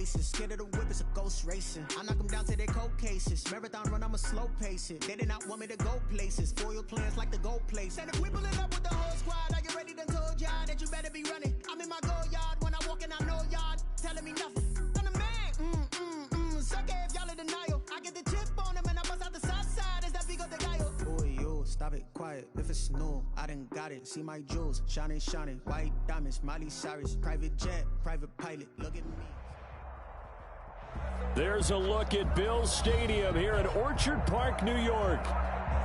places. Scared of the whip, it's a ghost racing. I knock them down to their cold cases. Marathon run, I'ma slow pace it. They did not want me to go places. Foil plans like the gold place. And if we pulling up with the whole squad, are you ready to told y'all that you better be running? I'm in my go yard. When I walk in, I know y'all telling me nothing. I'm the man. Suck it if y'all in denial. I get the chip on him and I bust out the south side. Is that big of the guy? Oh, yo, stop it, quiet. If it's new, I done got it. See my jewels, shining, shining. White diamonds, Miley Cyrus. Private jet, private pilot. Look at me. There's a look at Bills Stadium here in Orchard Park, New York.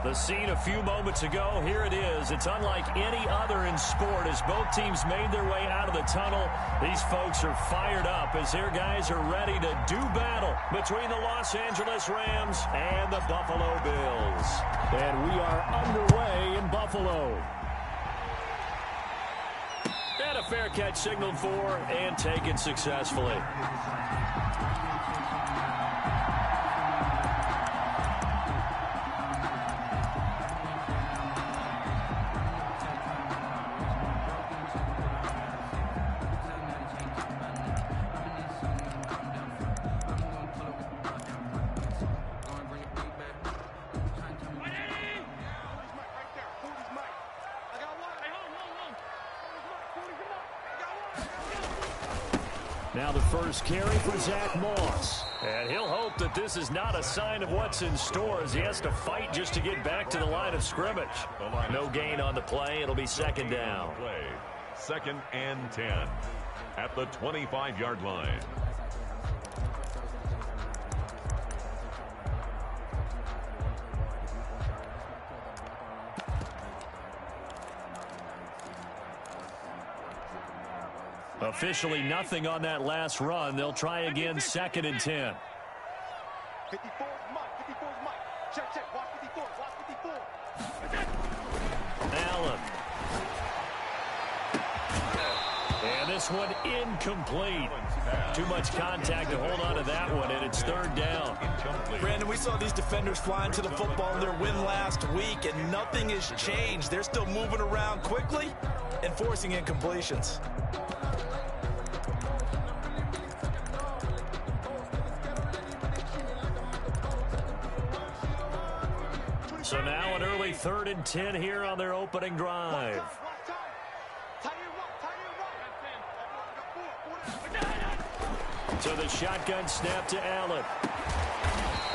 The scene a few moments ago, here it is. It's unlike any other in sport as both teams made their way out of the tunnel. These folks are fired up as their guys are ready to do battle between the Los Angeles Rams and the Buffalo Bills. And we are underway in Buffalo. And a fair catch signaled for and taken successfully. Now the first carry for Zach Moss. And he'll hope that this is not a sign of what's in store as he has to fight just to get back to the line of scrimmage. No gain on the play. It'll be second down. Second and 10 at the 25-yard line. Officially nothing on that last run. They'll try again second and 10. 54 is Mike. 54 is Mike. Check, check. Watch 54. Watch 54. Allen. And this one incomplete. Too much contact to hold on to that one, and it's third down. Brandon, we saw these defenders flying to the football in their win last week, and nothing has changed. They're still moving around quickly and forcing incompletions. So now an early 3rd and 10 here on their opening drive. So the shotgun snap to Allen.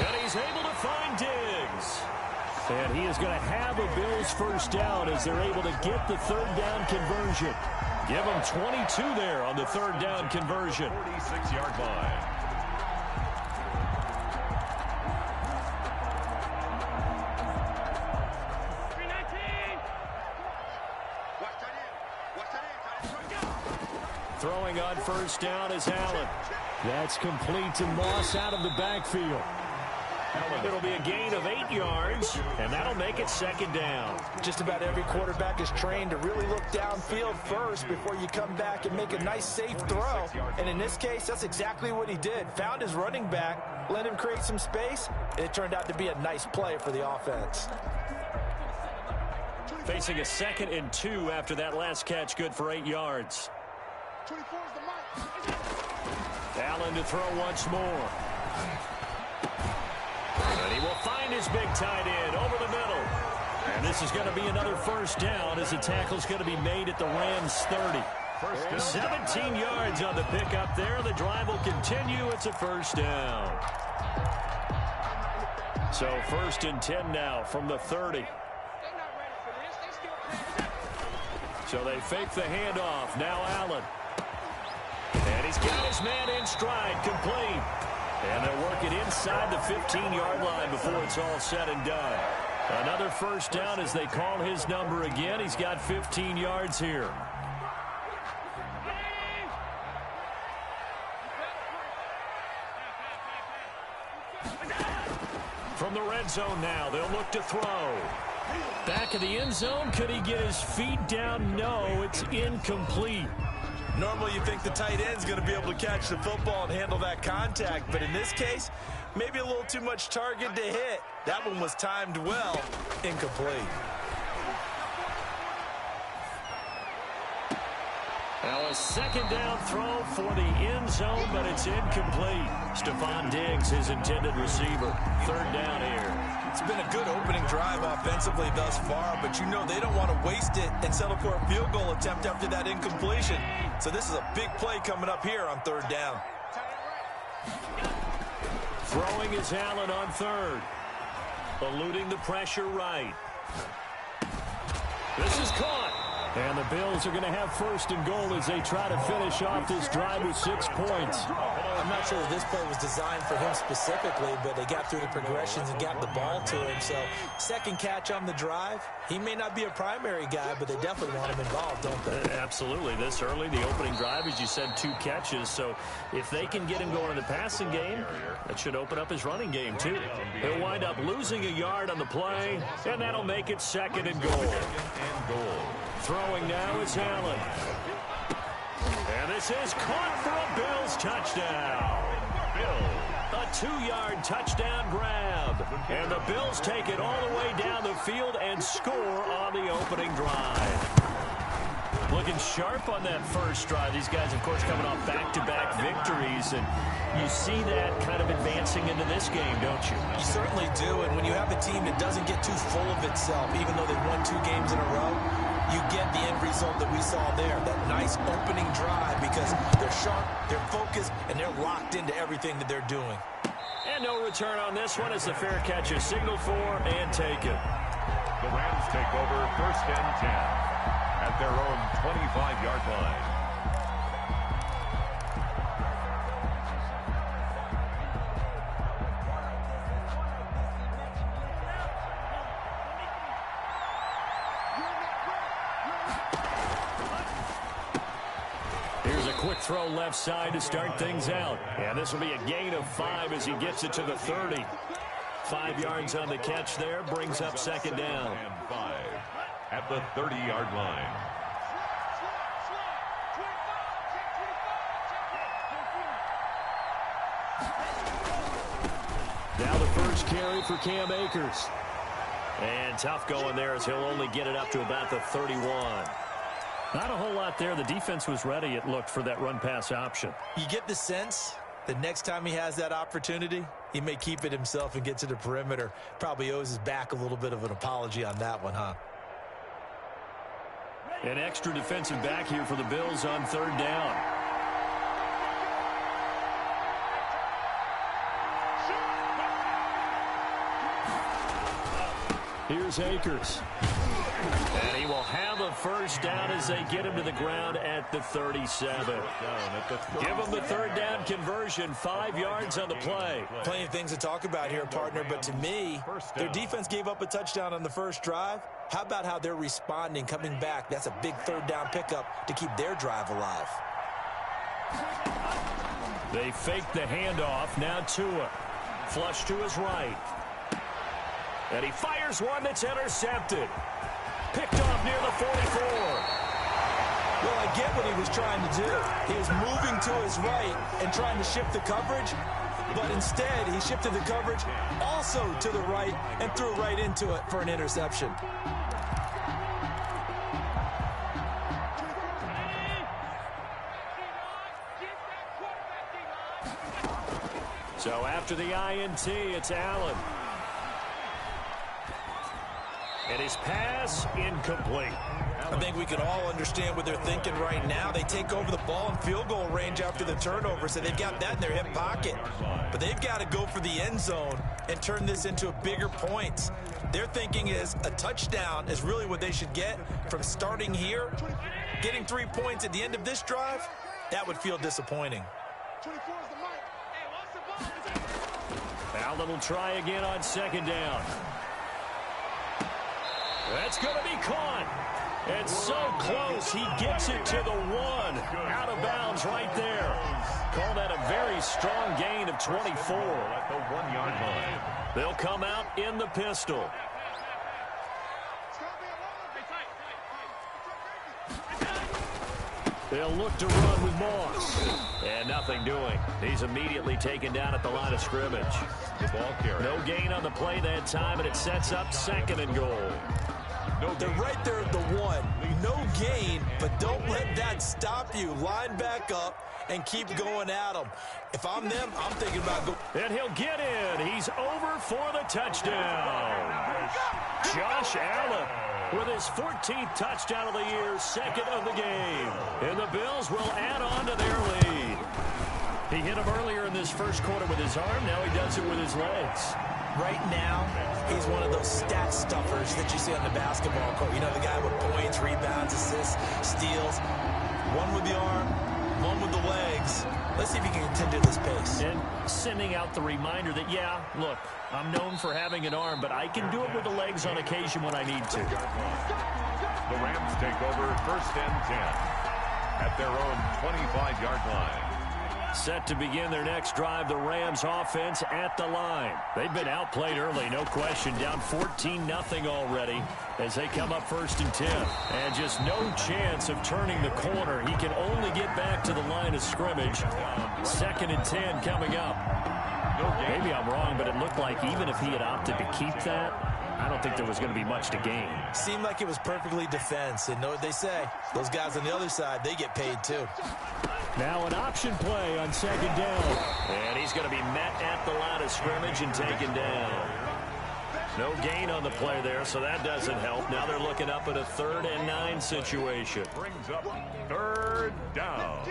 And he's able to find Diggs. And he is going to have a Bills first down as they're able to get the third down conversion. Give them 22 there on the third down conversion. 46-yard line. Throwing on first down is Allen. That's complete to Moss out of the backfield. It'll be a gain of 8 yards, and that'll make it second down. Just about every quarterback is trained to really look downfield first before you come back and make a nice, safe throw. And in this case, that's exactly what he did. Found his running back, let him create some space, and it turned out to be a nice play for the offense. Facing a 2nd and 2 after that last catch, good for 8 yards. 24 is the Mike. Allen to throw once more. And he will find his big tight end over the middle. And this is going to be another first down as the tackle's going to be made at the Rams 30. 17 yards on the pickup there. The drive will continue. It's a first down. So 1st and 10 now from the 30. So they fake the handoff. Now Allen. And he's got his man in stride, complete. And they'll work it inside the 15-yard line before it's all said and done. Another first down as they call his number again. He's got 15 yards here. From the red zone now, they'll look to throw. Back of the end zone, could he get his feet down? No, it's incomplete. Normally you think the tight end's going to be able to catch the football and handle that contact, but in this case, maybe a little too much target to hit. That one was timed well. Incomplete. Now a second down throw for the end zone, but it's incomplete. Stephon Diggs, his intended receiver. Third down here. It's been a good opening drive offensively thus far, but you know they don't want to waste it and settle for a field goal attempt after that incompletion. So this is a big play coming up here on third down. Throwing is Allen on third. Eluding the pressure right. This is caught. And the Bills are going to have first and goal as they try to finish off this drive with 6 points. I'm not sure if this play was designed for him specifically, but they got through the progressions and got the ball to him. So second catch on the drive. He may not be a primary guy, but they definitely want him involved, don't they? Absolutely. This early, the opening drive, as you said, 2 catches. So if they can get him going in the passing game, that should open up his running game too. He'll wind up losing a yard on the play, and that'll make it second and goal. Throwing now is Allen. And this is caught for a Bills touchdown. A 2-yard touchdown grab. And the Bills take it all the way down the field and score on the opening drive. Looking sharp on that first drive. These guys, of course, coming off back-to-back victories. And you see that kind of advancing into this game, don't you? You certainly do. And when you have a team that doesn't get too full of itself, even though they've won 2 games in a row, you get the end result that we saw there, that nice opening drive, because they're sharp, they're focused, and they're locked into everything that they're doing. And no return on this one as the fair catch is signaled for and taken. The Rams take over first and 10 at their own 25-yard line. Quick throw left side to start things out. And this will be a gain of 5 as he gets it to the 30. 5 yards on the catch there, brings up second down. And 5 at the 30-yard line. Now the first carry for Cam Akers. And tough going there as he'll only get it up to about the 31. Not a whole lot there. The defense was ready, it looked, for that run-pass option. You get the sense that next time he has that opportunity, he may keep it himself and get to the perimeter. Probably owes his back a little bit of an apology on that one, huh? An extra defensive back here for the Bills on third down. Here's Akers. And he will have a first down as they get him to the ground at the 37. Give him the third down conversion, 5 yards on the play. Plenty of things to talk about here, partner, but to me, their defense gave up a touchdown on the first drive. How about how they're responding, coming back? That's a big third down pickup to keep their drive alive. They fake the handoff. Now Tua. Flush to his right. And he fires one that's intercepted. Picked off near the 44. Well, I get what he was trying to do. He was moving to his right and trying to shift the coverage, but instead he shifted the coverage also to the right and threw right into it for an interception. So after the INT, it's Allen. And his pass incomplete. I think we can all understand what they're thinking right now. They take over the ball in field goal range after the turnover, so they've got that in their hip pocket. But they've got to go for the end zone and turn this into a bigger points. Their thinking is a touchdown is really what they should get from starting here. Getting 3 points at the end of this drive, that would feel disappointing. Allen will try again on second down. That's going to be caught. And so close, he gets it to the 1. Out of bounds right there. Call that a very strong gain of 24. At the 1-yard line. They'll come out in the pistol. They'll look to run with Moss. And nothing doing. He's immediately taken down at the line of scrimmage. The ball carrier. No gain on the play that time, and it sets up second and goal. They're right there at the 1. No gain, but don't let that stop you. Line back up and keep going at them. If I'm them, I'm thinking about going. And he'll get in. He's over for the touchdown. Josh Allen with his 14th touchdown of the year, second of the game. And the Bills will add on to their lead. He hit him earlier in this first quarter with his arm. Now he does it with his legs. Right now, he's one of those stat stuffers that you see on the basketball court. You know, the guy with points, rebounds, assists, steals. One with the arm, one with the legs. Let's see if he can continue this pace. And sending out the reminder that, yeah, look, I'm known for having an arm, but I can do it with the legs on occasion when I need to. The Rams take over 1st and 10 at their own 25-yard line. Set to begin their next drive, the Rams offense at the line. They've been outplayed early, no question, down 14-0 already as they come up 1st and 10. And just no chance of turning the corner. He can only get back to the line of scrimmage. 2nd and 10 coming up. Maybe I'm wrong, but it looked like even if he had opted to keep that, I don't think there was going to be much to gain. Seemed like it was perfectly defense. And know what they say? Those guys on the other side, they get paid too. Now an option play on 2nd down. And he's going to be met at the line of scrimmage and taken down. No gain on the play there, so that doesn't help. Now they're looking up at a 3rd and 9 situation. Brings up 3rd down.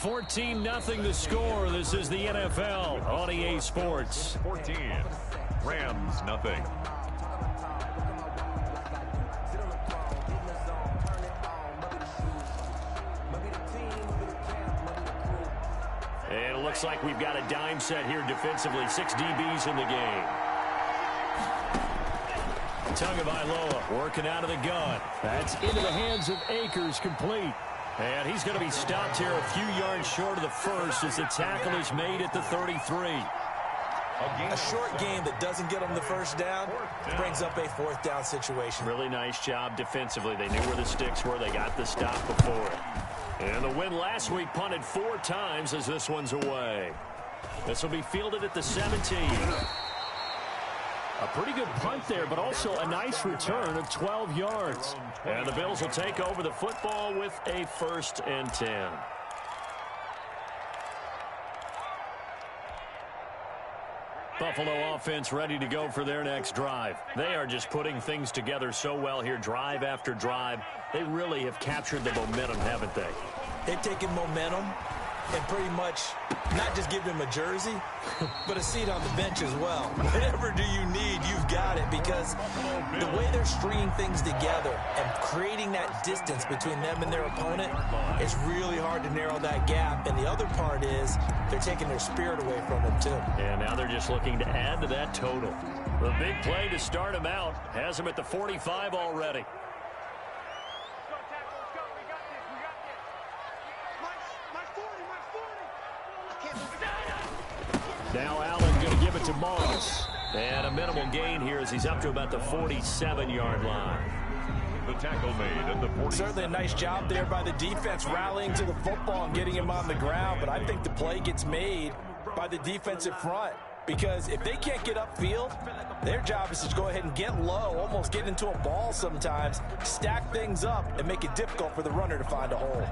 $14-0 the score. This is the NFL on EA Sports. 14. Rams, nothing. And it looks like we've got a dime set here defensively. 6 DBs in the game. Tagovailoa working out of the gun. That's into the hands of Akers, complete. And he's going to be stopped here a few yards short of the first as the tackle is made at the 33. A short game that doesn't get them the 1st down brings up a 4th down situation. Really nice job defensively. They knew where the sticks were. They got the stop before it. And the win last week punted 4 times as this one's away. This will be fielded at the 17. A pretty good punt there, but also a nice return of 12 yards. And the Bills will take over the football with a 1st and 10. Buffalo offense ready to go for their next drive. They are just putting things together so well here, drive after drive. They really have captured the momentum, haven't they? They've taken momentum and pretty much not just give them a jersey, but a seat on the bench as well. Whatever do you need, you've got it, because the way they're stringing things together and creating that distance between them and their opponent, it's really hard to narrow that gap. And the other part is they're taking their spirit away from them too. And now they're just looking to add to that total. The big play to start them out has them at the 45 already. Now Allen going to give it to Moss. And a minimal gain here as he's up to about the 47-yard line. The tackle made at the 40. Certainly a nice job there by the defense rallying to the football and getting him on the ground. But I think the play gets made by the defensive front. Because if they can't get upfield, their job is to go ahead and get low, almost get into a ball sometimes, stack things up, and make it difficult for the runner to find a hole.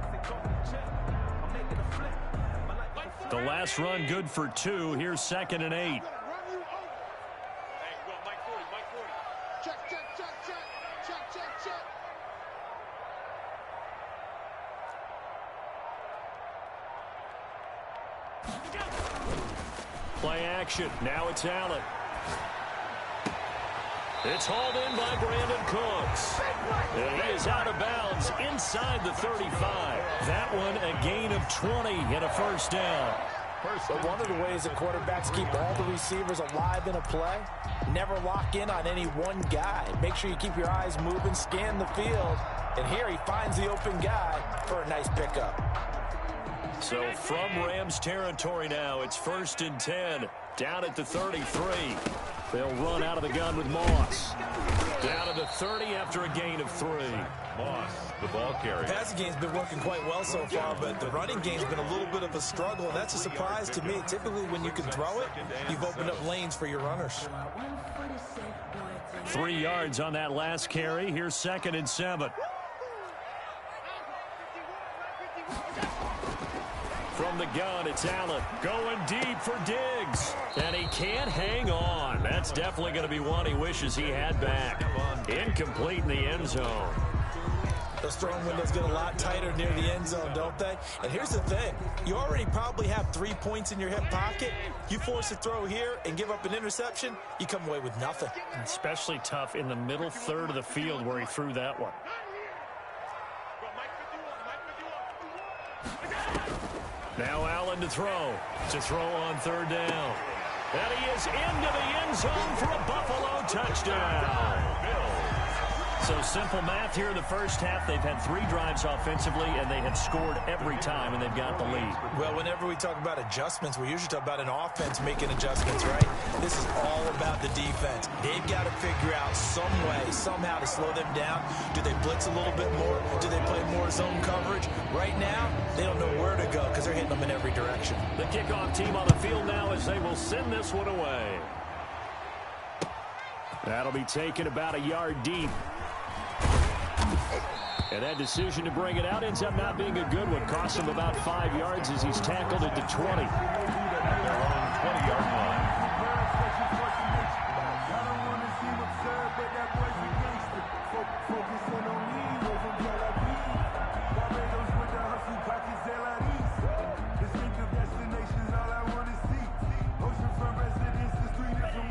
The last run good for 2. Here's 2nd and 8. Play action. Now it's Allen. It's hauled in by Brandon Cooks. And he is out of bounds inside the 35. That one a gain of 20 and a 1st down. But one of the ways that quarterbacks keep all the receivers alive in a play, never lock in on any one guy. Make sure you keep your eyes moving, scan the field. And here he finds the open guy for a nice pickup. So from Rams territory now, it's 1st and 10, down at the 33. They'll run out of the gun with Moss. Down to the 30 after a gain of 3. Moss, the ball carrier. The passing game's been working quite well so far, but the running game's been a little bit of a struggle, and that's a surprise to me. Typically, when you can throw it, you've opened up lanes for your runners. 3 yards on that last carry. Here's 2nd and 7. From the gun, it's Allen going deep for Diggs. And he can't hang on. That's definitely going to be one he wishes he had back. Incomplete in the end zone. Those throwing windows get a lot tighter near the end zone, don't they? And here's the thing. You already probably have 3 points in your hip pocket. You force a throw here and give up an interception, you come away with nothing. Especially tough in the middle third of the field where he threw that one. Now Allen to throw on 3rd down. And he is into the end zone for a Buffalo touchdown. So simple math here in the first half. They've had 3 drives offensively, and they have scored every time, and they've got the lead. Well, whenever we talk about adjustments, we usually talk about an offense making adjustments, right? This is all about the defense. They've got to figure out some way, somehow to slow them down. Do they blitz a little bit more? Do they play more zone coverage? Right now, they don't know where to go because they're hitting them in every direction. The kickoff team on the field now as they will send this one away. That'll be taken about a yard deep. And that decision to bring it out ends up not being a good one. Costs him about 5 yards as he's tackled at the 20. Their own 20-yard line.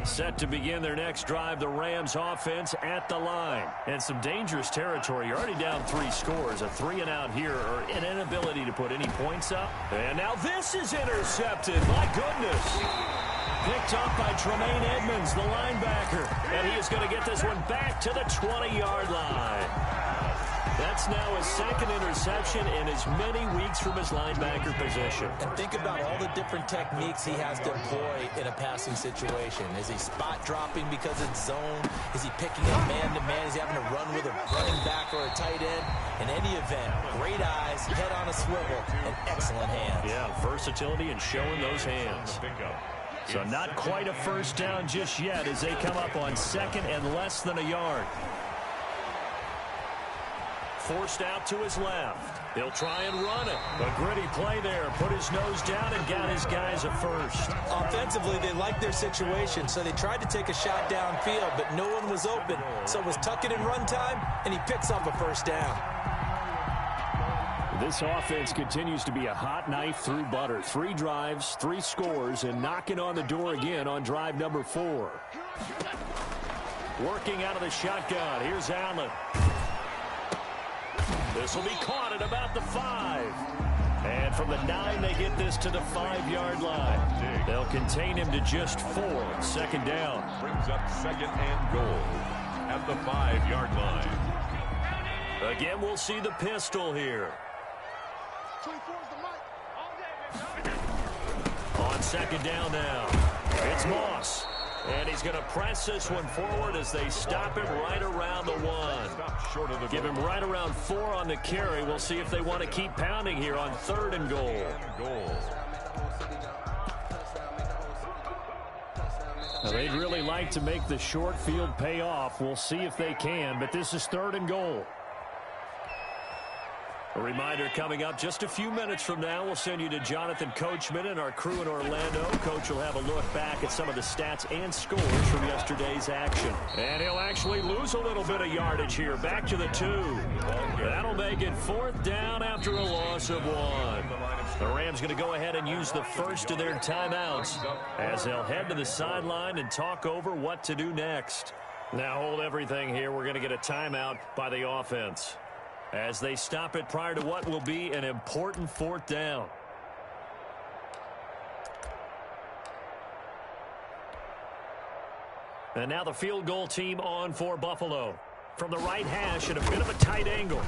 Set to begin their next drive, the Rams offense at the line. And some dangerous territory. You're already down 3 scores. A 3-and-out here, or an inability to put any points up. And now this is intercepted. My goodness. Picked up by Tremaine Edmonds, the linebacker. And he is going to get this one back to the 20-yard line. That's now his 2nd interception in as many weeks from his linebacker position. And think about all the different techniques he has to employ in a passing situation. Is he spot dropping because it's zone? Is he picking up man-to-man? Is he having to run with a running back or a tight end? In any event, great eyes, head on a swivel, and excellent hands. Yeah, versatility and showing those hands. So not quite a first down just yet as they come up on 2nd and less than a yard. Forced out to his left. He'll try and run it. A gritty play there. Put his nose down and got his guys a first. Offensively, they liked their situation, so they tried to take a shot downfield, but no one was open. So it was tuck it in run time, and he picks up a first down. This offense continues to be a hot knife through butter. 3 drives, 3 scores, and knocking on the door again on drive number 4. Working out of the shotgun. Here's Allen. This will be caught at about the 5. And from the 9, they get this to the 5-yard line. They'll contain him to just 4. 2nd down. Brings up 2nd and goal at the 5-yard line. Again, we'll see the pistol here. On 2nd down now. It's Moss. And he's going to press this one forward as they stop him right around the 1. Give him right around 4 on the carry. We'll see if they want to keep pounding here on 3rd and goal. Now, they'd really like to make the short field pay off. We'll see if they can, but this is 3rd and goal. A reminder coming up just a few minutes from now, we'll send you to Jonathan Coachman and our crew in Orlando. Coach will have a look back at some of the stats and scores from yesterday's action. And he'll actually lose a little bit of yardage here, back to the 2. That'll make it 4th down after a loss of 1. The Rams going to go ahead and use the first of their timeouts as they'll head to the sideline and talk over what to do next. Now hold everything here. We're going to get a timeout by the offense as they stop it prior to what will be an important 4th down. And now the field goal team on for Buffalo. From the right hash at a bit of a tight angle.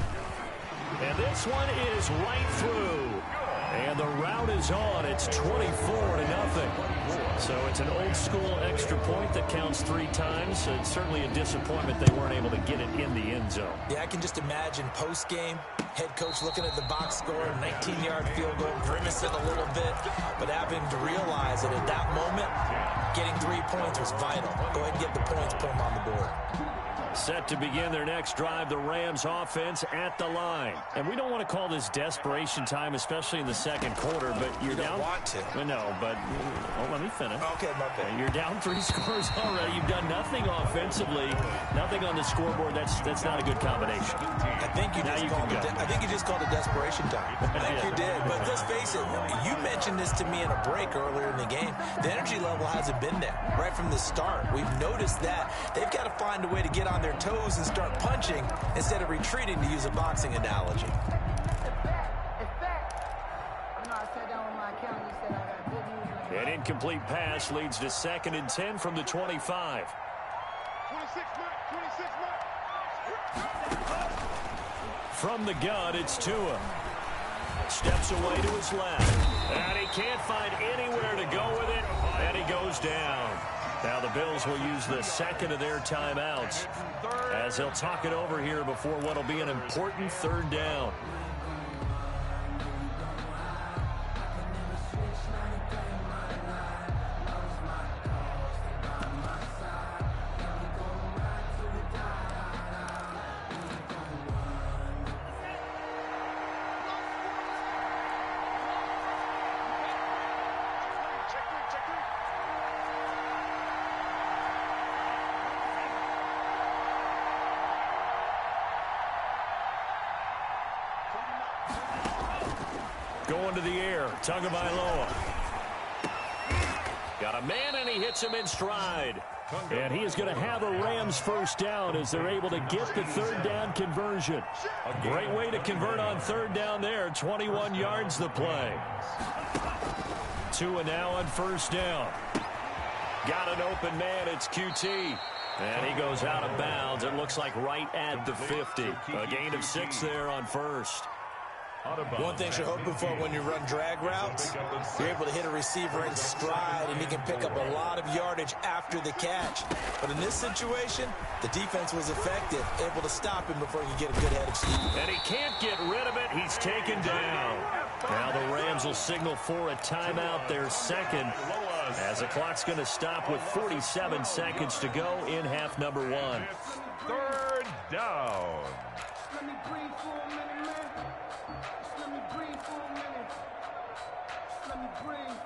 And this one is right through. And the rout is on. It's 24-0. So it's an old-school extra point that counts 3 times. It's certainly a disappointment they weren't able to get it in the end zone. Yeah, I can just imagine post-game, head coach looking at the box score, 19-yard field goal, grimacing a little bit, but having to realize that at that moment, getting 3 points was vital. Go ahead and get the points, put them on the board. Set to begin their next drive, the Rams offense at the line. And we don't want to call this desperation time, especially in the second quarter, but you're down. You don't want to. No, but let me finish. Okay, my bad. You're down 3 scores already. You've done nothing offensively, nothing on the scoreboard. That's not a good combination. I think you just called it desperation time. I think you did. But let's face it, you mentioned this to me in a break earlier in the game. The energy level hasn't been there right from the start. We've noticed that. They've got to find a way to get on their toes and start punching instead of retreating, to use a boxing analogy. An incomplete pass leads to 2nd and 10 from the 25. 26 mark. From the gun, it's Tua. Steps away to his left. And he can't find anywhere to go with it. And he goes down. Now the Bills will use the 2nd of their timeouts as they'll talk it over here before what will be an important 3rd down. Going to the air, Tagovailoa. Got a man, and he hits him in stride. And he is going to have a Rams 1st down as they're able to get the 3rd down conversion. A great way to convert on 3rd down there. 21 yards the play. Tua now on 1st down. Got an open man. It's QT. And he goes out of bounds. It looks like right at the 50. A gain of 6 there on 1st. One thing you're hoping for when you run drag routes, you're able to hit a receiver in stride, and he can pick up a lot of yardage after the catch. But in this situation, the defense was effective, able to stop him before he could get a good head of steam. And he can't get rid of it. He's taken down. Now the Rams will signal for a timeout, their 2nd, as the clock's going to stop with 47 seconds to go in half number 1. 3rd down. Let me breathe for a minute, man. Let me breathe for a minute. Let me breathe.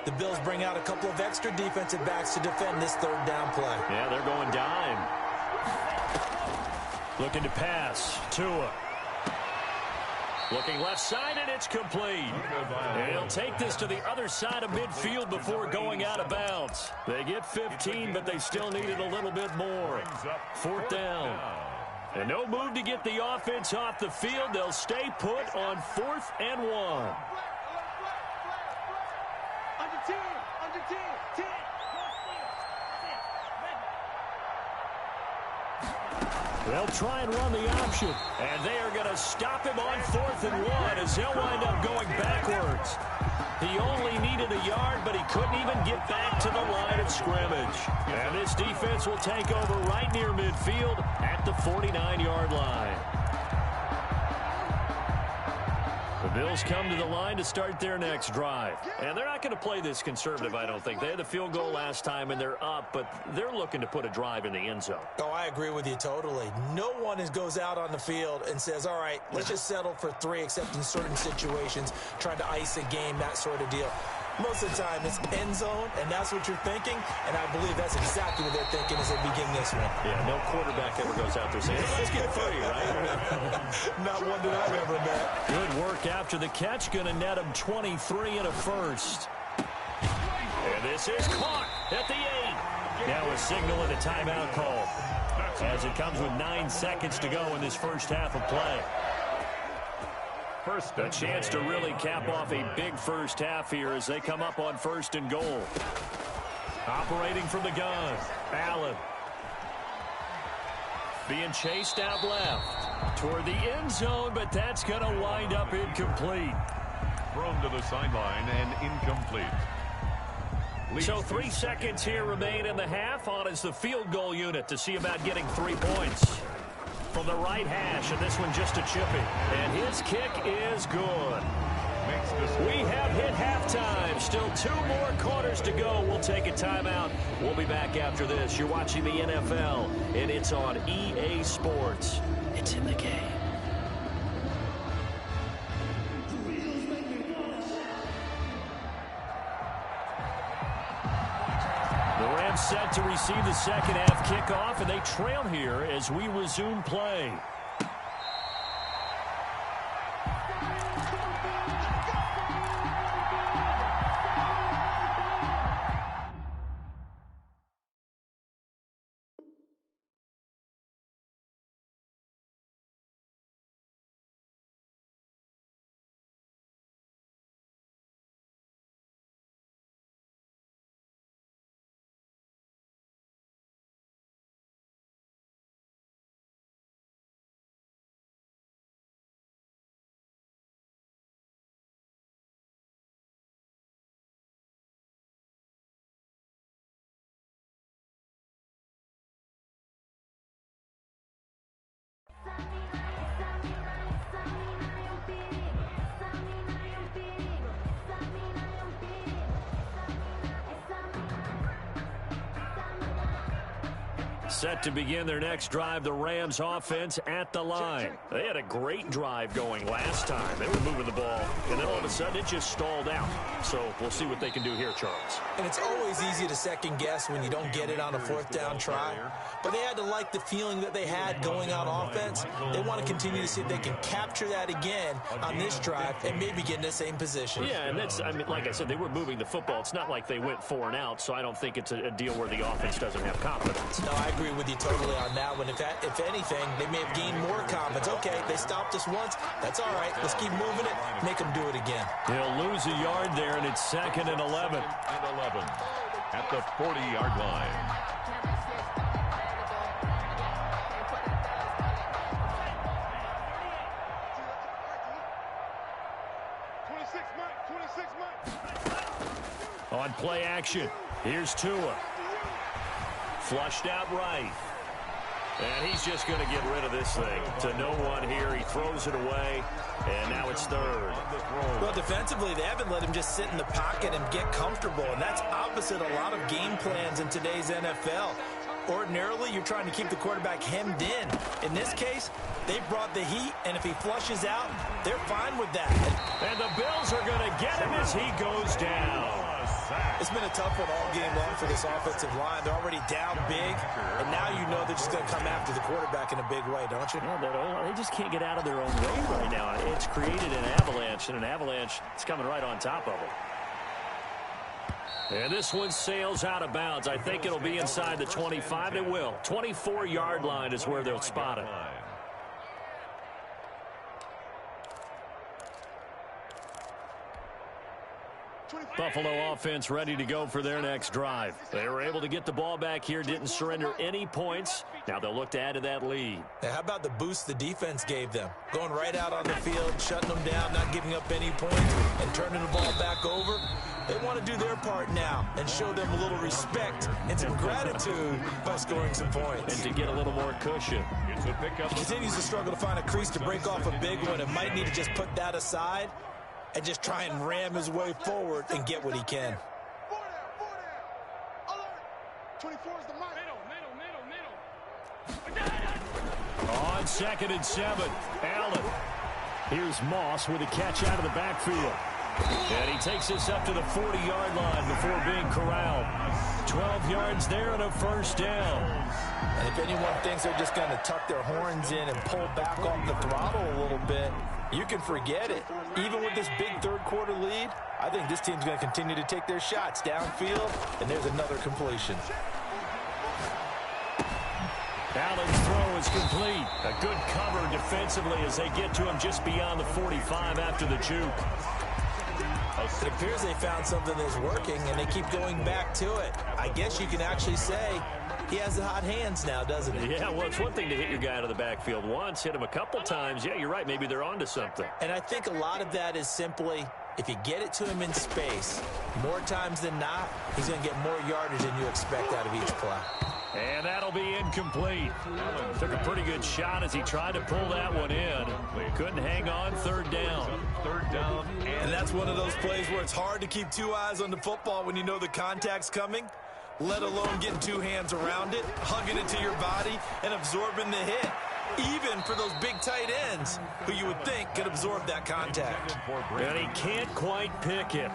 The Bills bring out a couple of extra defensive backs to defend this 3rd down play. Yeah, they're going dime. Looking to pass. Tua. Looking left side, and it's complete. And he'll take this to the other side of midfield before going out of bounds. They get 15, but they still needed a little bit more. 4th down. And no move to get the offense off the field. They'll stay put on 4th and 1. Under 10. They'll try and run the option. And they are going to stop him on 4th and 1 as he'll wind up going backwards. He only needed a yard, but he couldn't even get back to the line of scrimmage. And this defense will take over right near midfield at the 49-yard line. The Bills come to the line to start their next drive. And they're not going to play this conservative, I don't think. They had the field goal last time, and they're up, but they're looking to put a drive in the end zone. Oh, I agree with you totally. No one goes out on the field and says, all right, let's just settle for 3, except in certain situations, trying to ice a game, that sort of deal. Most of the time, it's end zone, and that's what you're thinking, and I believe that's exactly what they're thinking as they begin this one. Yeah, no quarterback ever goes out there saying, let's get 3, right? Not one that I've ever met. Good work after the catch. Going to net him 23 and a 1st. And this is caught at the 8. Now a signal and a timeout call as it comes with 9 seconds to go in this first half of play. A chance to really cap off a big first half here as they come up on 1st and goal. Operating from the gun, Allen. Being chased out left toward the end zone, but that's going to wind up incomplete. thrown to the sideline and incomplete. So 3 seconds here remain in the half. On is the field goal unit to see about getting 3 points. From the right hash, and this one just a chippy. And his kick is good. We have hit halftime. Still 2 more quarters to go. We'll take a timeout. We'll be back after this. You're watching the NFL, and it's on EA Sports. It's in the game. The Rams set to receive the second half kickoff, and they trail here as we resume play. Set to begin their next drive, the Rams offense at the line. They had a great drive going last time. They were moving the ball, and then all of a sudden it just stalled out. So we'll see what they can do here, Charles. And it's always easy to second guess when you don't get it on a 4th down try. But they had to like the feeling that they had going on offense. They want to continue to see if they can capture that again on this drive and maybe get in the same position. Yeah, and that's, I mean, like I said, they were moving the football. It's not like they went 4 and out, so I don't think it's a deal where the offense doesn't have confidence. No, I agree with you totally on that one. If anything, they may have gained more confidence. Okay, they stopped us once. That's all right. Let's keep moving it. Make them do it again. He'll lose a yard there, and it's 2nd and 11. And 11 at the 40-yard line. On play action, here's Tua. Flushed out right. And he's just going to get rid of this thing to no one here. He throws it away, and now it's 3rd. Well, defensively, they haven't let him just sit in the pocket and get comfortable, and that's opposite a lot of game plans in today's NFL. Ordinarily, you're trying to keep the quarterback hemmed in. In this case, they brought the heat, and if he flushes out, they're fine with that. And the Bills are going to get him as he goes down. It's been a tough one all game long for this offensive line. They're already down big, and now you know they're just going to come after the quarterback in a big way, don't you? Yeah, they just can't get out of their own way right now. It's created an avalanche, and an avalanche is coming right on top of it. And this one sails out of bounds. I think it'll be inside the 25. It will. 24-yard line is where they'll spot it. Buffalo offense ready to go for their next drive. They were able to get the ball back here, didn't surrender any points. Now they'll look to add to that lead. Now, how about the boost the defense gave them? Going right out on the field, shutting them down, not giving up any points, and turning the ball back over. They want to do their part now and show them a little respect and some gratitude by scoring some points. And to get a little more cushion. He continues to struggle to find a crease to break off a big one and might need to just put that aside and just try and ram his way forward and get what he can. 24 is the middle. On 2nd and 7, Allen. Here's Moss with a catch out of the backfield. And he takes this up to the 40-yard line before being corralled. 12 yards there and a 1st down. And if anyone thinks they're just going to tuck their horns in and pull back off the throttle a little bit, you can forget it. Even with this big 3rd quarter lead, I think this team's going to continue to take their shots downfield, and there's another completion. Allen's throw is complete. A good cover defensively as they get to him just beyond the 45 after the juke. It appears they found something that's working, and they keep going back to it. I guess you can actually say he has the hot hands now, doesn't he? Yeah, well, it's one thing to hit your guy out of the backfield once, hit him a couple times. Yeah, you're right. Maybe they're onto something. And I think a lot of that is simply if you get it to him in space, more times than not, he's going to get more yardage than you expect out of each play. And that'll be incomplete. Took a pretty good shot as he tried to pull that one in. Couldn't hang on. Third down. And that's one of those plays where it's hard to keep two eyes on the football when you know the contact's coming, let alone getting two hands around it, hugging it to your body, and absorbing the hit. Even for those big tight ends who you would think could absorb that contact. And he can't quite pick it.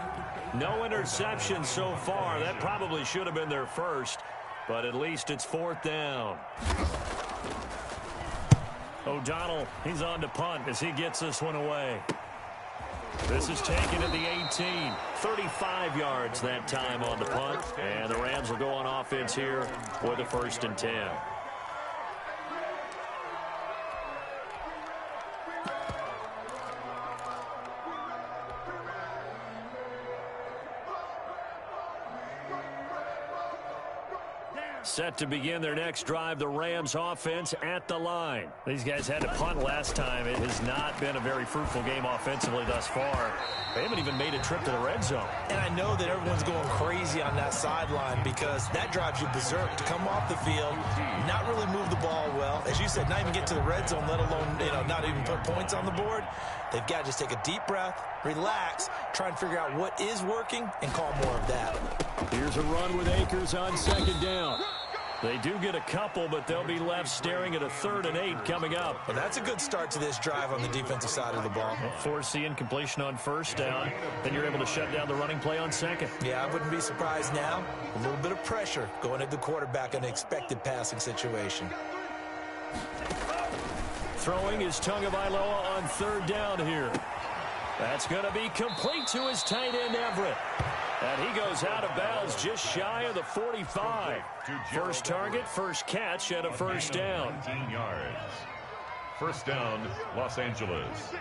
No interception so far. That probably should have been their first, but at least it's fourth down. O'Donnell, he's on to punt as he gets this one away. This is taken at the 18. 35 yards that time on the punt. And the Rams will go on offense here with a 1st and 10. Set to begin their next drive, the Rams offense at the line. These guys had to punt last time. It has not been a very fruitful game offensively thus far. They haven't even made a trip to the red zone. And I know that everyone's going crazy on that sideline because that drives you berserk to come off the field, not really move the ball well. As you said, not even get to the red zone, let alone, not even put points on the board. They've got to just take a deep breath, relax, try and figure out what is working, and call more of that. Here's a run with Akers on 2nd down. They do get a couple, but they'll be left staring at a 3rd and 8 coming up. Well, that's a good start to this drive on the defensive side of the ball. Force the incompletion on 1st down. Then you're able to shut down the running play on 2nd. Yeah, I wouldn't be surprised now. A little bit of pressure going at the quarterback in an expected passing situation. Throwing is Tagovailoa on 3rd down here. That's going to be complete to his tight end, Everett. And he goes out of bounds just shy of the 45. First target, first catch, and a 1st down. 19 yards. 1st down, Los Angeles.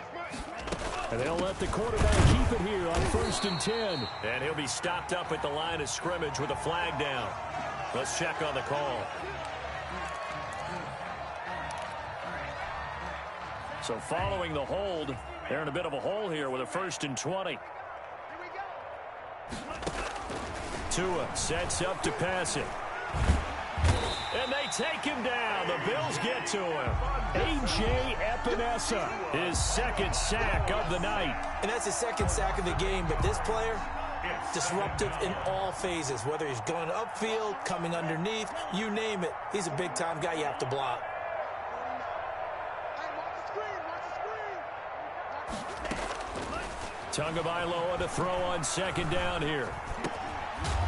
And they'll let the quarterback keep it here on 1st and 10. And he'll be stopped up at the line of scrimmage with a flag down. Let's check on the call. So following the hold, they're in a bit of a hole here with a 1st and 20. Tua sets up to pass it. And they take him down. The Bills get to him. A.J. Epinesa, his 2nd sack of the night. And that's his 2nd sack of the game, but this player, disruptive in all phases, whether he's going upfield, coming underneath, you name it. He's a big-time guy you have to block. Tagovailoa to throw on 2nd down here.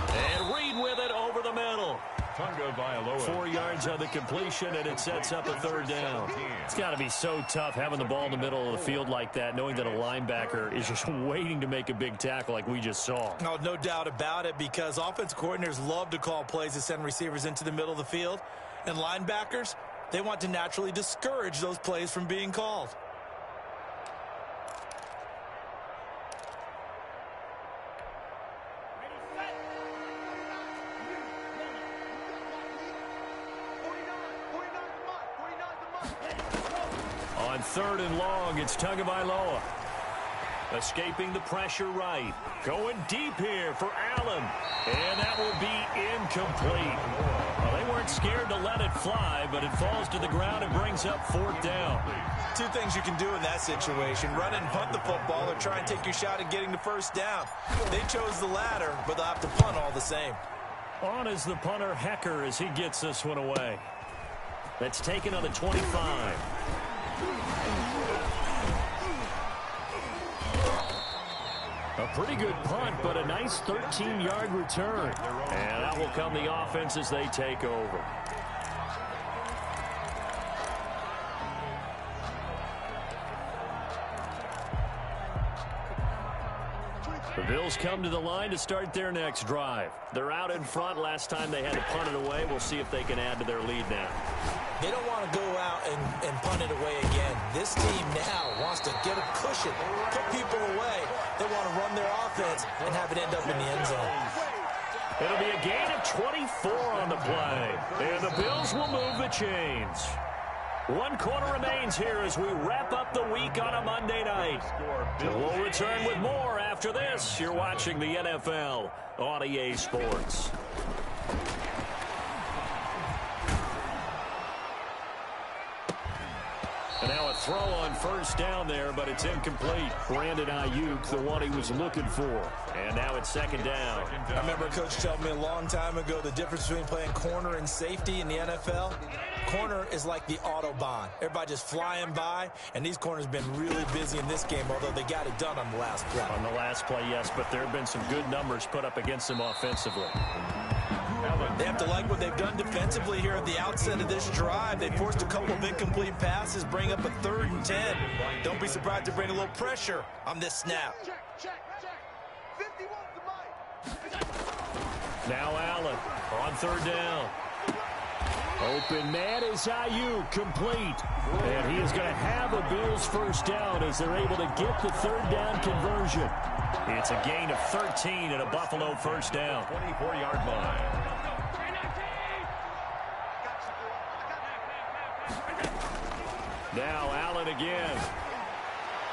And Reed with it over the middle. Tagovailoa. 4 yards on the completion, and it sets up a 3rd down. It's got to be so tough having the ball in the middle of the field like that, knowing that a linebacker is just waiting to make a big tackle like we just saw. Oh, no doubt about it, because offensive coordinators love to call plays to send receivers into the middle of the field. And linebackers, they want to naturally discourage those plays from being called. On 3rd and long, it's Tagovailoa. Escaping the pressure right. Going deep here for Allen. And that will be incomplete. Well, they weren't scared to let it fly, but it falls to the ground and brings up 4th down. Two things you can do in that situation: run and punt the football, or try and take your shot at getting the 1st down. They chose the latter, but they'll have to punt all the same. On is the punter, Hecker, as he gets this one away. That's taken on the 25. A pretty good punt, but a nice 13-yard return. And that will come the offense as they take over. The Bills come to the line to start their next drive. They're out in front. Last time they had to punt it away. We'll see if they can add to their lead now. They don't want to go out and punt it away again. This team now wants to get a cushion, put people away. They want to run their offense and have it end up in the end zone. It'll be a gain of 24 on the play. And the Bills will move the chains. One quarter remains here as we wrap up the week on a Monday night. And we'll return with more after this. You're watching the NFL on EA Sports. And now a throw on first down there, but it's incomplete. Brandon Ayuk, the one he was looking for. And now it's second down. I remember a coach telling me a long time ago the difference between playing corner and safety in the NFL. Corner is like the Autobahn. Everybody just flying by, and these corners have been really busy in this game, although they got it done on the last play. On the last play, yes, but there have been some good numbers put up against them offensively. They have to like what they've done defensively here at the outset of this drive. They forced a couple of incomplete passes, bring up a 3rd and 10. Don't be surprised to bring a little pressure on this snap. Check. 51's the mic. Now Allen on 3rd down. Open man is Ayuk, complete. And he is going to have a Bills first down as they're able to get the 3rd down conversion. It's a gain of 13 and a Buffalo first down. 24-yard line. Now Allen again.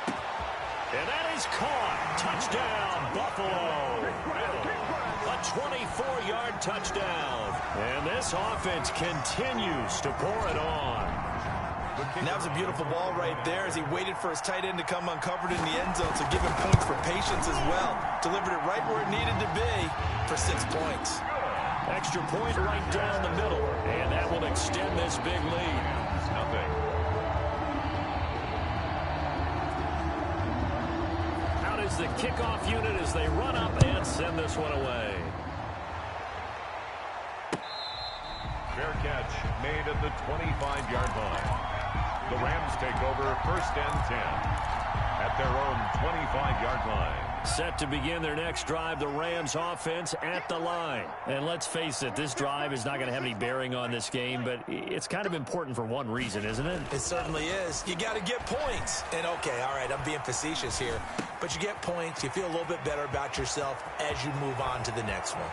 And that is caught. Touchdown, Buffalo. A 24-yard touchdown. And this offense continues to pour it on. And that was a beautiful ball right there as he waited for his tight end to come uncovered in the end zone, so give him points for patience as well. Delivered it right where it needed to be for 6 points. Extra point right down the middle. And that will extend this big lead. Nothing. Out is the kickoff unit as they run up and send this one away. Fair catch made at the 25-yard line. The Rams take over 1st and 10 at their own 25-yard line. Set to begin their next drive, the Rams offense at the line. And let's face it, this drive is not going to have any bearing on this game, but it's kind of important for one reason, isn't it? It certainly is. You got to get points. And okay, all right, I'm being facetious here, but you get points, you feel a little bit better about yourself as you move on to the next one.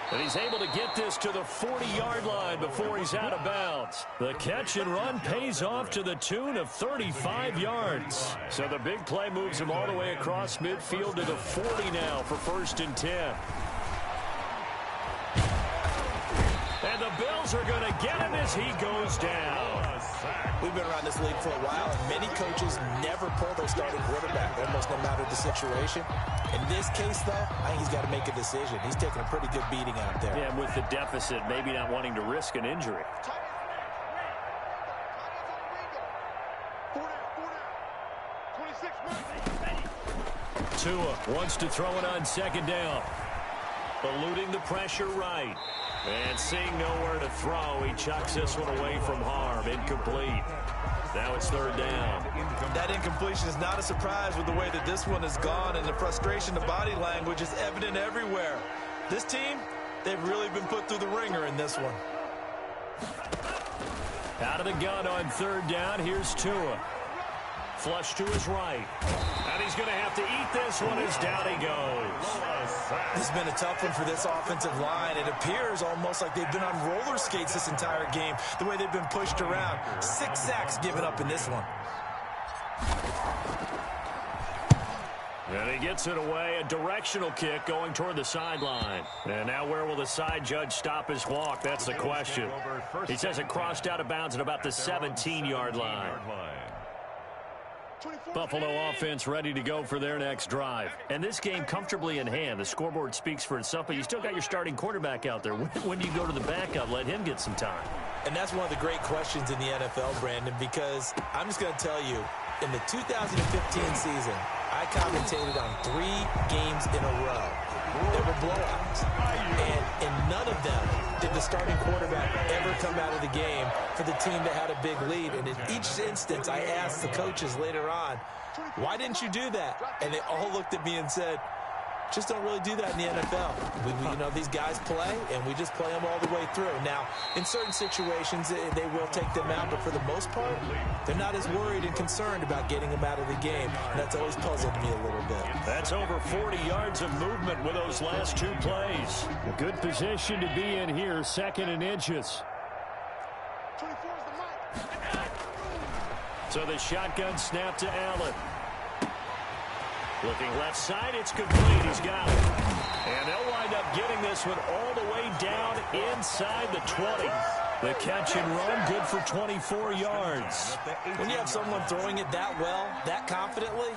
And he's able to get this to the 40-yard line before he's out of bounds. The catch and run pays off to the tune of 35 yards. So the big play moves him all the way across midfield to the 40 now for 1st and 10. And the Bills are going to get him as he goes down. We've been around this league for a while, and many coaches never pull their starting quarterback, almost no matter the situation. In this case, though, I think he's got to make a decision. He's taking a pretty good beating out there. Yeah, with the deficit, maybe not wanting to risk an injury. Tua wants to throw it on 2nd down. Eluding the pressure right. And seeing nowhere to throw, he chucks this one away from harm. Incomplete. Now it's 3rd down. That incompletion is not a surprise with the way that this one has gone, and the frustration of body language is evident everywhere. This team, they've really been put through the ringer in this one. Out of the gun on 3rd down, here's Tua. Flush to his right. And he's going to have to eat this one as down he goes. This has been a tough one for this offensive line. It appears almost like they've been on roller skates this entire game, the way they've been pushed around. 6 sacks given up in this one. And he gets it away, a directional kick going toward the sideline. And now where will the side judge stop his walk? That's the question. He says it crossed out of bounds at about the 17-yard line. Buffalo offense ready to go for their next drive. And this game comfortably in hand. The scoreboard speaks for itself, but you still got your starting quarterback out there. When do you go to the backup? Let him get some time. And that's one of the great questions in the NFL, Brandon, because I'm just going to tell you, in the 2015 season, I commentated on 3 games in a row. They were blowouts. And in none of them did the starting quarterback ever come out of the game for the team that had a big lead. And in each instance, I asked the coaches later on, why didn't you do that? And they all looked at me and said, just don't really do that in the NFL. You know, these guys play, and we just play them all the way through. Now, in certain situations, they will take them out, but for the most part, they're not as worried and concerned about getting them out of the game. And that's always puzzled me a little bit. That's over 40 yards of movement with those last 2 plays. A good position to be in here, 2nd and inches. 24 is the mic. So the shotgun snap to Allen. Looking left side, it's complete. He's got it. And they'll wind up getting this one all the way down inside the 20. The catch and run, good for 24 yards. When you have someone throwing it that well, that confidently,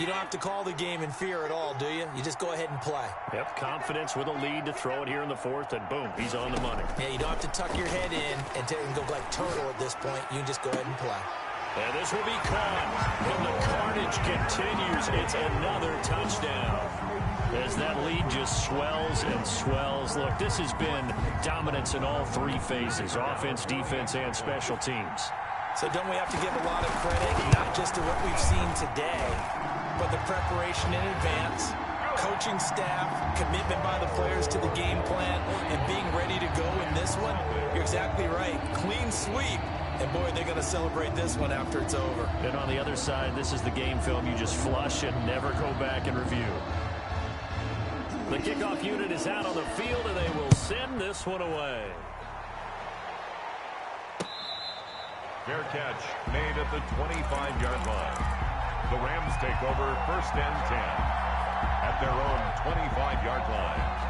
you don't have to call the game in fear at all, do you? You just go ahead and play. Yep, confidence with a lead to throw it here in the fourth, and boom, he's on the money. Yeah, you don't have to tuck your head in and go like turtle at this point. You can just go ahead and play. And this will be caught. And the carnage continues. It's another touchdown. As that lead just swells and swells. Look, this has been dominance in all three phases, offense, defense, and special teams. So don't we have to give a lot of credit, not just to what we've seen today, but the preparation in advance, coaching staff, commitment by the players to the game plan, and being ready to go in this one? You're exactly right. Clean sweep. And, boy, they're going to celebrate this one after it's over. And on the other side, this is the game film you just flush and never go back and review. The kickoff unit is out on the field, and they will send this one away. Fair catch made at the 25-yard line. The Rams take over 1st and 10 at their own 25-yard line.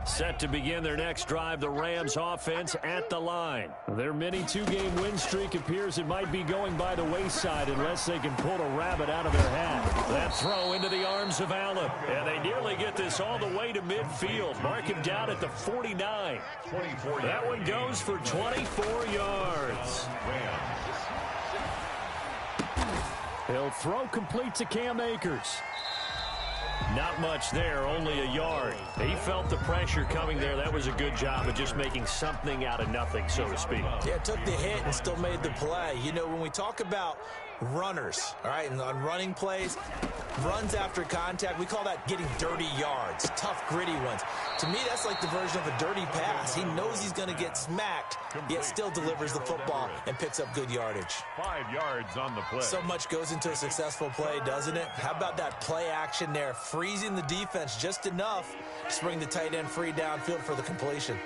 Set to begin their next drive, the Rams offense at the line. Their mini two-game win streak appears it might be going by the wayside unless they can pull a rabbit out of their hat. That throw into the arms of Allen. And they nearly get this all the way to midfield. Mark him down at the 49. That one goes for 24 yards. He'll throw complete to Cam Akers. Not much there, only a yard. He felt the pressure coming there. That was a good job of just making something out of nothing, so to speak. Yeah, took the hit and still made the play. You know, when we talk about runners, all right, and on running plays, runs after contact, we call that getting dirty yards, tough, gritty ones. To me, that's like the version of a dirty pass. He knows he's going to get smacked, yet still delivers the football and picks up good yardage. 5 yards on the play. So much goes into a successful play, doesn't it? How about that play action there, freezing the defense just enough to bring the tight end free downfield for the completion.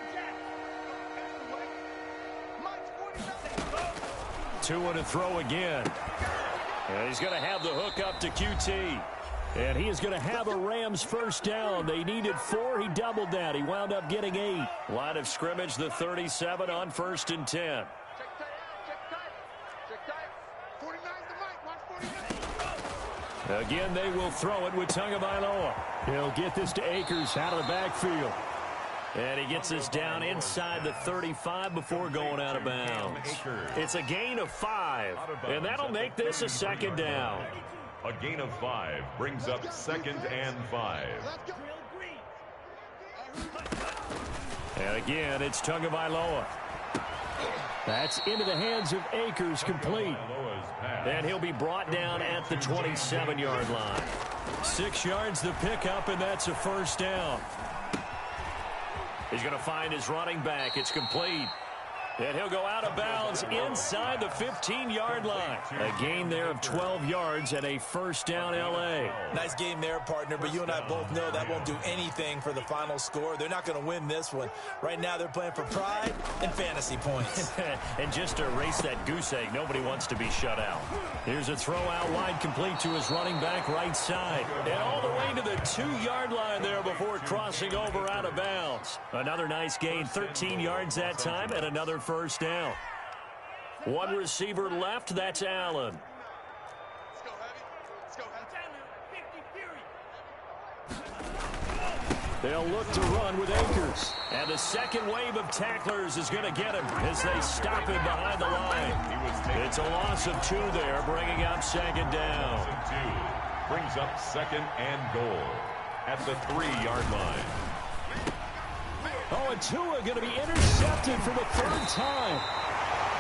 2 to throw again. And he's going to have the hook up to QT. And he is going to have a Rams first down. They needed 4. He doubled that. He wound up getting 8. Line of scrimmage, the 37 on 1st and 10. Again, they will throw it with Tagovailoa. He'll get this to Akers out of the backfield. And he gets this down inside the 35 before going out of bounds. It's a gain of 5, and that'll make this a 2nd down. A gain of 5 brings up 2nd and 5. And again, it's Tagovailoa. That's into the hands of Akers, complete. And he'll be brought down at the 27-yard line. 6 yards the pickup, and that's a first down. He's going to find his running back. It's complete. And he'll go out of bounds inside the 15-yard line. A gain there of 12 yards and a first down, L.A. Nice game there, partner, but you and I both know that won't do anything for the final score. They're not going to win this one. Right now they're playing for pride and fantasy points. And just to erase that goose egg, nobody wants to be shut out. Here's a throw out wide, complete to his running back right side. And all the way to the 2-yard line there before crossing over out of bounds. Another nice gain, 13 yards that time, and another first down. 1 receiver left, that's Allen. They'll look to run with Akers. And the second wave of tacklers is going to get him as they stop him behind the line. It's a loss of 2 there, bringing up 2nd down. Brings up 2nd and goal at the 3-yard line. Oh, and Tua going to be intercepted for the 3rd time.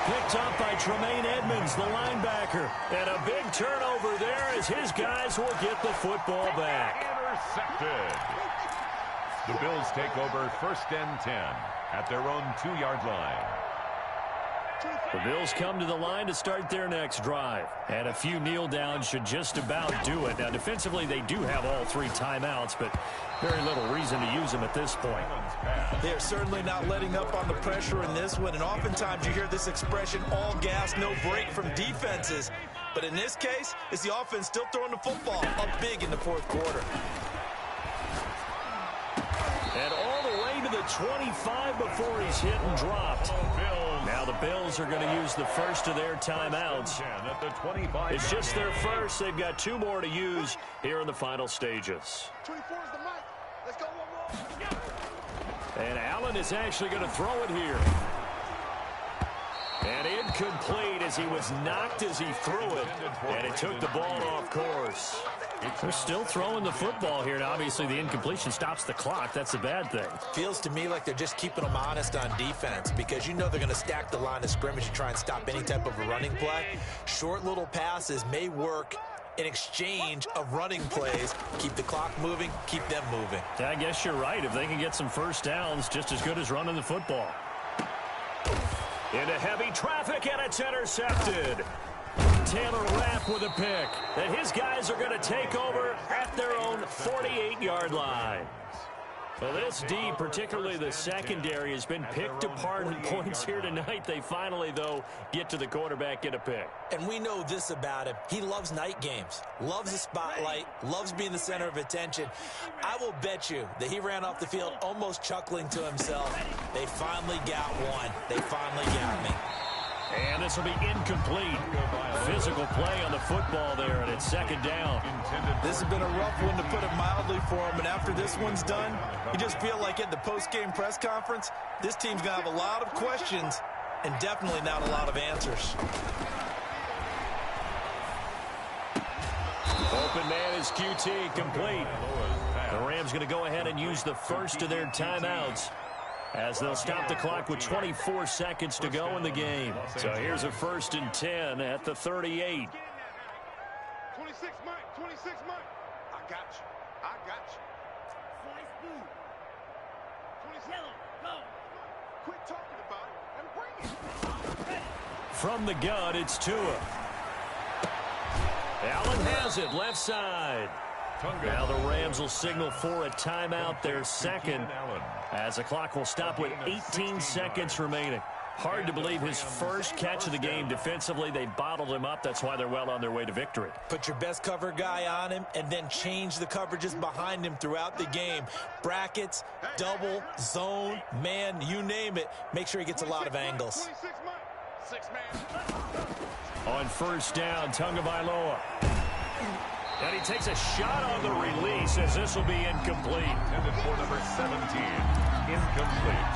Picked up by Tremaine Edmonds, the linebacker. And a big turnover there as his guys will get the football back. Intercepted. The Bills take over 1st and 10 at their own 2-yard line. The Bills come to the line to start their next drive. And a few kneel downs should just about do it. Now, defensively, they do have all 3 timeouts, but very little reason to use them at this point. They're certainly not letting up on the pressure in this one. And oftentimes you hear this expression, all gas, no break from defenses. But in this case, it's the offense still throwing the football up big in the 4th quarter. And all the way to the 25 before he's hit and dropped. Now the Bills are going to use the first of their timeouts. It's just their first. They've got 2 more to use here in the final stages. 24 is the mic. Let's go one more. And Allen is actually going to throw it here. And incomplete as he was knocked as he threw it. And it took the ball off course. They're still throwing the football here. Now, obviously, the incompletion stops the clock. That's a bad thing. Feels to me like they're just keeping them honest on defense because you know they're going to stack the line of scrimmage and try and stop any type of a running play. Short little passes may work in exchange of running plays. Keep the clock moving, keep them moving. I guess you're right. If they can get some first downs, just as good as running the football. Into heavy traffic, and it's intercepted. Taylor Rapp with a pick. And his guys are going to take over at their own 48-yard line. Well, this D, particularly the secondary, has been picked apart in points here tonight. They finally, though, get to the quarterback, get a pick. And we know this about him. He loves night games, loves the spotlight, loves being the center of attention. I will bet you that he ran off the field almost chuckling to himself. They finally got one. They finally got me. And this will be incomplete. Physical play on the football there, and it's second down. This has been a rough one, to put it mildly, for him. And after this one's done, you just feel like at the post-game press conference, this team's going to have a lot of questions and definitely not a lot of answers. Open man is QT, complete. The Rams going to go ahead and use the first of their timeouts, as they'll stop the clock with 24 seconds to go in the game. So here's a 1st and 10 at the 38. 26, Mike. 26, Mike. I got you. I got you. Slice blue. 26. Yellow. Go. Quit talking about it and bring it. From the gun, it's Tua. Allen has it, left side. Now the Rams will signal for a timeout, their second, as the clock will stop with 18 seconds remaining. Hard to believe his first catch of the game defensively. They bottled him up. That's why they're well on their way to victory. Put your best cover guy on him and then change the coverages behind him throughout the game. Brackets, double, zone, man, you name it. Make sure he gets a lot of angles. 26, Mike. 6 man. On first down, Tagovailoa. And he takes a shot on the release, as this will be incomplete. Intended for number 17. Incomplete.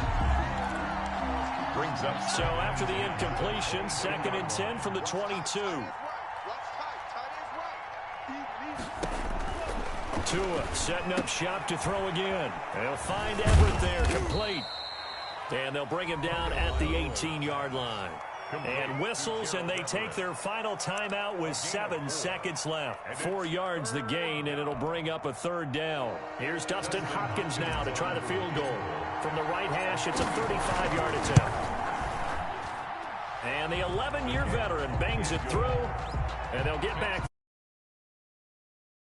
Brings up. So after the incompletion, 2nd and 10 from the 22. Tua setting up shop to throw again. They'll find Everett there, complete. And they'll bring him down at the 18-yard line. And whistles, and they take their final timeout with 7 seconds left. 4 yards the gain, and it'll bring up a 3rd down. Here's Dustin Hopkins now to try the field goal. From the right hash, it's a 35-yard attempt. And the 11-year veteran bangs it through, and they'll get back.